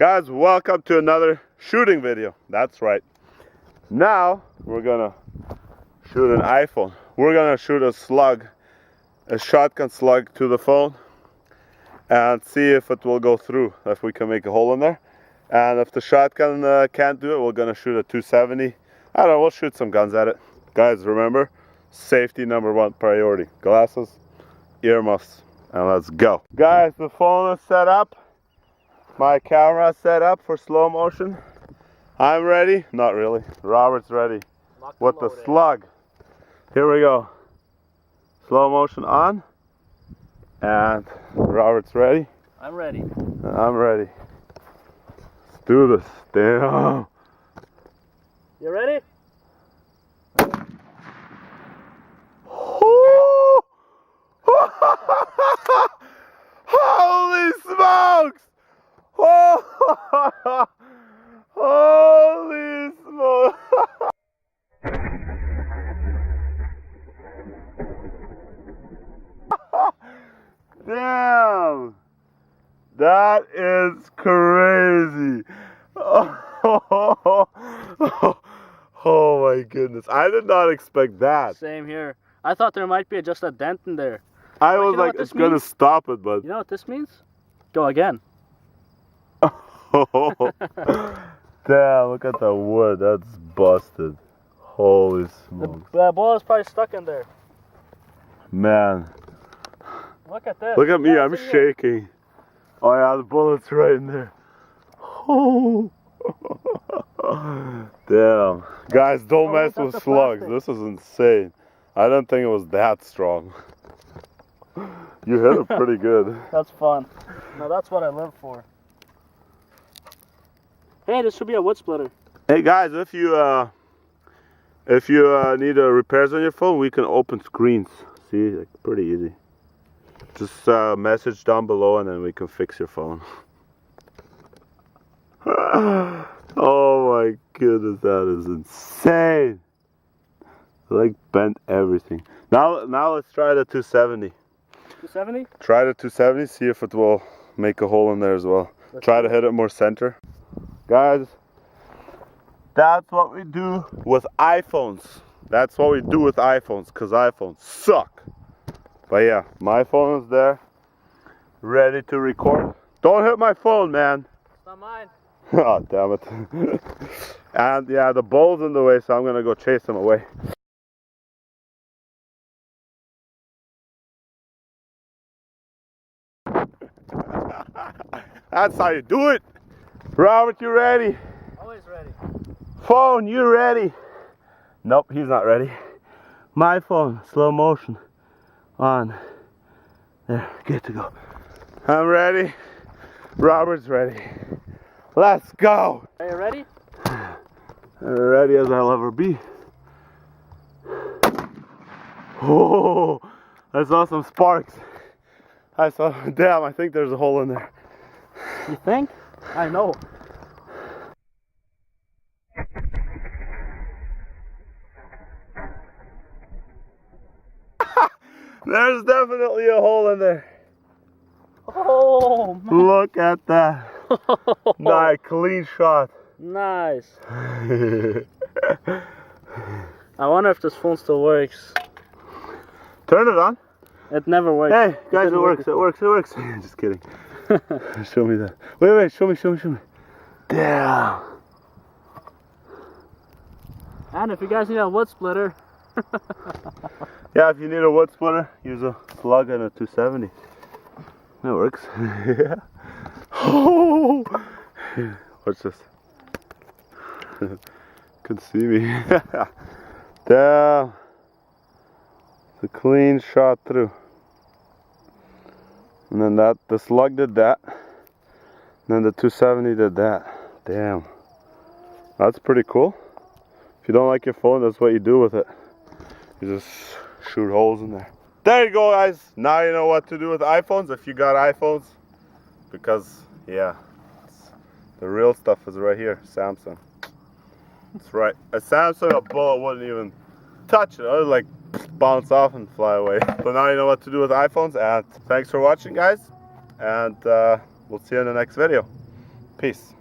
Guys, welcome to another shooting video. That's right. Now we're gonna shoot an iPhone. We're gonna shoot a slug, a shotgun slug to the phone, and see if it will go through, if we can make a hole in there. And if the shotgun can't do it, we're gonna shoot a 270. I don't know, we'll shoot some guns at it. Guys, remember, safety #1 priority. Glasses, earmuffs, and let's go. Guys, the phone is set up. My camera is set up for slow motion. I'm ready. Not really. Robert's ready with the slug. Here we go. Slow motion on. And Robert's ready. I'm ready. I'm ready. Let's do this. Damn. You ready? Holy smokes! Holy smokes! Damn! That is crazy! Oh my goodness! I did not expect that. Same here. I thought there might be just a dent in there. I was like, it's gonna stop it, but you know what this means? Go again. Damn, look at the wood. That's busted. Holy smokes. The ball is probably stuck in there. Man. Look at this. Look at me, I'm shaking. Oh yeah, the bullet's right in there. Oh. Damn. Guys, don't mess with slugs. This is insane. I didn't think it was that strong. You hit it pretty good. That's fun. No, that's what I live for. Hey, this should be a wood splitter. Hey guys, if you need repairs on your phone, we can open screens. See, like, pretty easy. Just message down below and then we can fix your phone. Oh my goodness, that is insane. Like bent everything. Now let's try the 270. 270? Try the 270, see if it will make a hole in there as well. Try to hit it more center. Guys, that's what we do with iPhones. That's what we do with iPhones, because iPhones suck. But yeah, my phone is there, ready to record. Don't hit my phone, man. It's not mine. Oh, damn it. And yeah, the bull's in the way, so I'm going to go chase him away. That's how you do it. Robert, you ready? Always ready. Phone, you ready? Nope, he's not ready. My phone, slow motion. On. There, good to go. I'm ready. Robert's ready. Let's go. Are you ready? Ready as I'll ever be. Oh, I saw some sparks. Damn, I think there's a hole in there. You think? I know. There's definitely a hole in there. Oh, man. Look at that. Nice, clean shot. Nice. I wonder if this phone still works. Turn it on. It never works. Hey, guys, it works. Just kidding. Show me that. Wait, show me. Damn. And if you guys need a wood splitter. Yeah, if you need a wood splitter, use a slug and a 270. That works. Yeah. Oh! Watch this. Can see me. Damn. It's a clean shot through. And then the slug did that. And then the 270 did that. Damn. That's pretty cool. If you don't like your phone, that's what you do with it. You just shoot holes in there. There you go, guys. Now you know what to do with iPhones if you got iPhones. Because, yeah, the real stuff is right here. Samsung. That's right. A Samsung, a bullet wouldn't even touch it. It would like bounce off and fly away. So now you know what to do with iPhones. And thanks for watching, guys. And we'll see you in the next video. Peace.